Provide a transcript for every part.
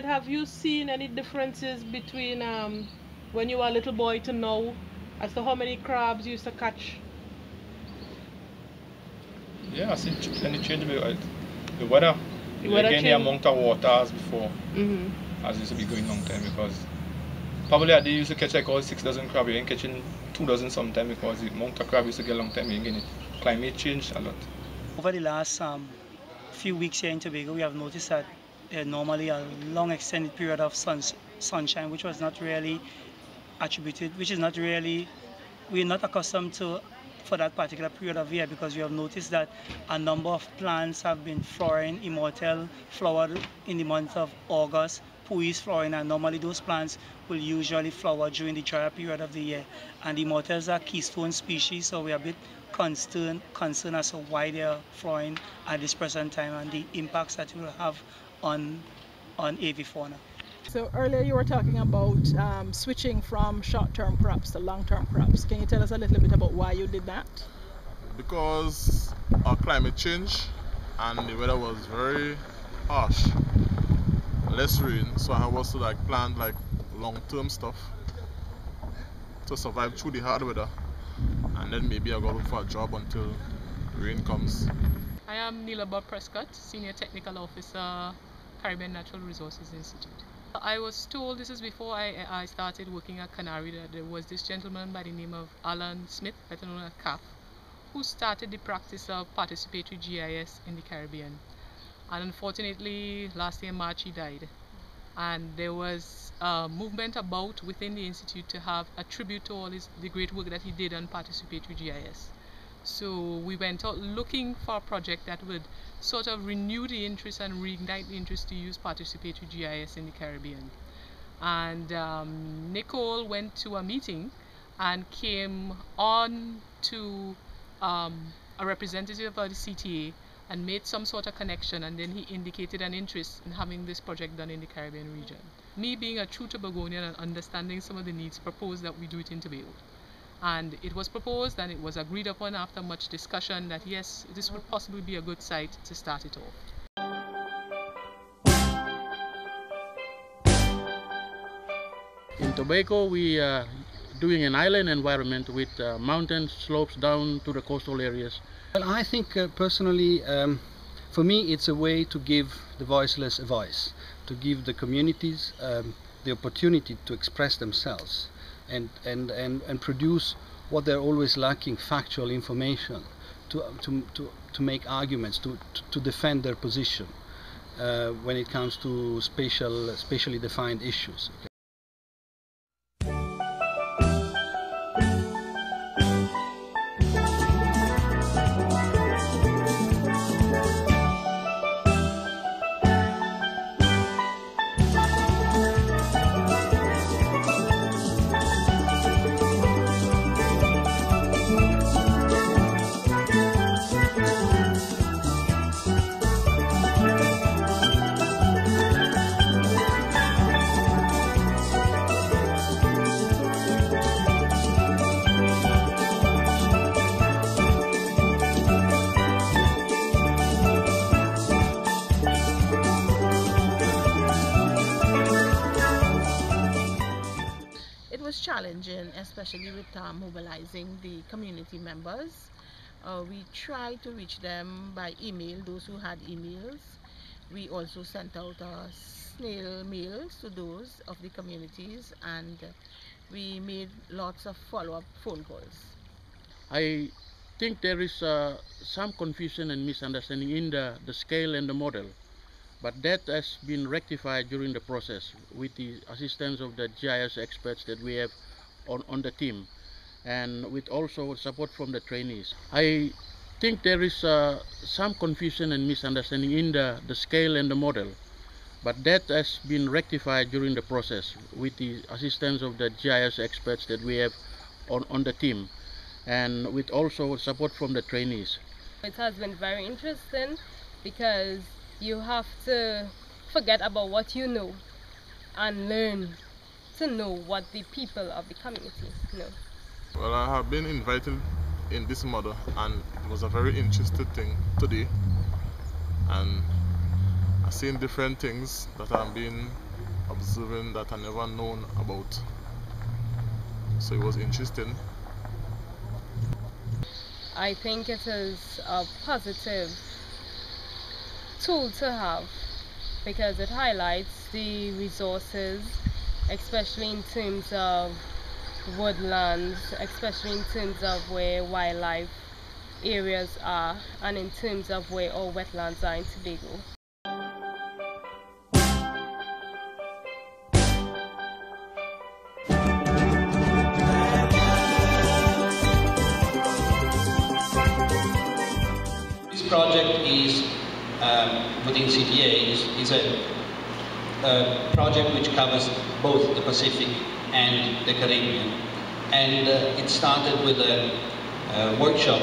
Ahmed, have you seen any differences between when you were a little boy to now as to how many crabs you used to catch? Yeah, I see plenty change. The weather. Again, the amount of water as before, as used to be going long time, because probably I did used to catch like all 6 dozen crab. You ain't catching 2 dozen sometime because the amount of crab used to get long time. You ain't getting it. Climate changed a lot. Over the last few weeks here in Tobago, we have noticed that normally a long extended period of sunshine, which was not really attributed, which is not really, we're not accustomed to for that particular period of year, because we have noticed that a number of plants have been flowering, immortal flowered in the month of August, puis flowering, and normally those plants will usually flower during the drier period of the year. And the immortals are keystone species, so we are a bit concerned as to why they are flowering at this present time and the impacts that it will have on avifauna. So earlier you were talking about switching from short-term crops to long-term crops. Can you tell us a little bit about why you did that? Because of climate change and the weather was very harsh, less rain, so I was to plant long-term stuff to survive through the hard weather, and then maybe I'll go look for a job until rain comes. I am Neela Bob Prescott, Senior Technical Officer, Caribbean Natural Resources Institute. I was told, this is before I started working at CANARI, that there was this gentleman by the name of Alan Smith, better known as CAF, who started the practice of participatory GIS in the Caribbean. And unfortunately, last year March he died. And there was a movement about within the Institute to have a tribute to all the great work that he did on participatory GIS. So we went out looking for a project that would sort of renew the interest and reignite the interest to use participatory GIS in the Caribbean. And Nicole went to a meeting and came on to a representative of the CTA and made some sort of connection, and then he indicated an interest in having this project done in the Caribbean region. Me being a true Tobagonian and understanding some of the needs, proposed that we do it in Tobago. And it was proposed and it was agreed upon after much discussion that yes, this would possibly be a good site to start it off. In Tobago, we are doing an island environment with mountain slopes down to the coastal areas. Well, I think personally, for me, it's a way to give the voiceless a voice, to give the communities the opportunity to express themselves and produce what they're always lacking, factual information, to make arguments, to defend their position when it comes to spatially defined issues. Challenging, especially with mobilizing the community members. We tried to reach them by email, those who had emails. We also sent out snail mails to those of the communities, and we made lots of follow-up phone calls. I think there is some confusion and misunderstanding in the scale and the model, but that has been rectified during the process with the assistance of the GIS experts that we have on the team, and with also support from the trainees. I think there is some confusion and misunderstanding in the scale and the model, but that has been rectified during the process with the assistance of the GIS experts that we have on the team, and with also support from the trainees. It has been very interesting because you have to forget about what you know and learn to know what the people of the community know. Well, I have been invited in this model, and it was a very interesting thing today, and I've seen different things that are being observing that I never known about. So it was interesting. I think it is a positive tool to have because it highlights the resources, especially in terms of woodlands, especially in terms of where wildlife areas are and in terms of where all wetlands are in Tobago. This project is within CTA is a project which covers both the Pacific and the Caribbean, and it started with a workshop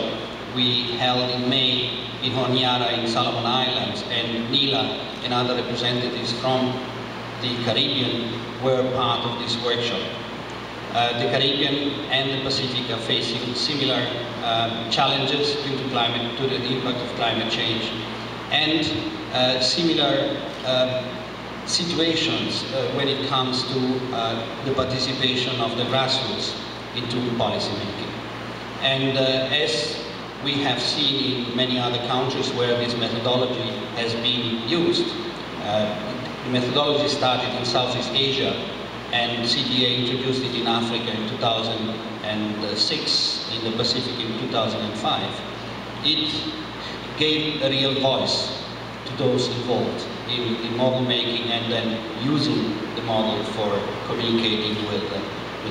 we held in May in Honiara in Solomon Islands, and Nila and other representatives from the Caribbean were part of this workshop. The Caribbean and the Pacific are facing similar challenges due to the impact of climate change, and similar situations when it comes to the participation of the grassroots into policy making. And as we have seen in many other countries where this methodology has been used, the methodology started in Southeast Asia, and CTA introduced it in Africa in 2006, in the Pacific in 2005. It gave a real voice to those involved in model making and then using the model for communicating with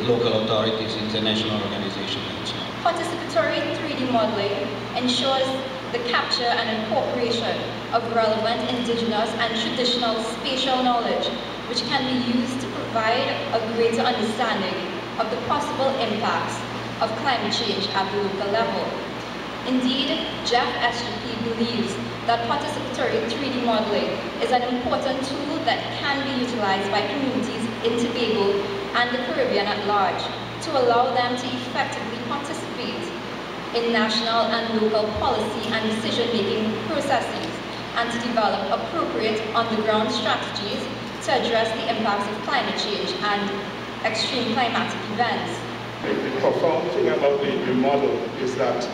local authorities, international organizations, and so on. Participatory 3D modeling ensures the capture and incorporation of relevant indigenous and traditional spatial knowledge, which can be used to provide a greater understanding of the possible impacts of climate change at the local level. Indeed, GEF SGP believes that participatory 3D modeling is an important tool that can be utilized by communities in Tobago and the Caribbean at large to allow them to effectively participate in national and local policy and decision-making processes, and to develop appropriate on-the-ground strategies to address the impacts of climate change and extreme climatic events. The profound thing about the model is that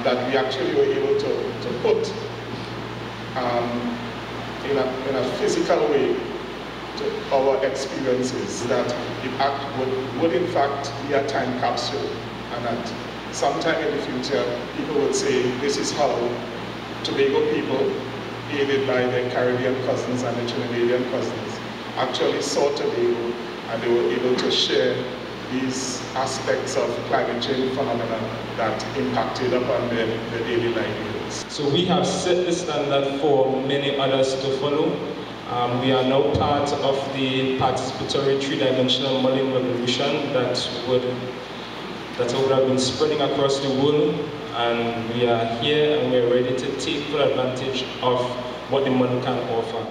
that we actually were able to put in a physical way to our experiences, that it would in fact be a time capsule, and that sometime in the future people would say this is how Tobago people, aided by their Caribbean cousins and the Trinidadian cousins, actually saw Tobago, and they were able to share these aspects of climate change phenomena that impacted upon their daily livelihoods. So we have set the standard for many others to follow. We are now part of the participatory three-dimensional modeling revolution that would have been spreading across the world, and we are here and we are ready to take full advantage of what the model can offer.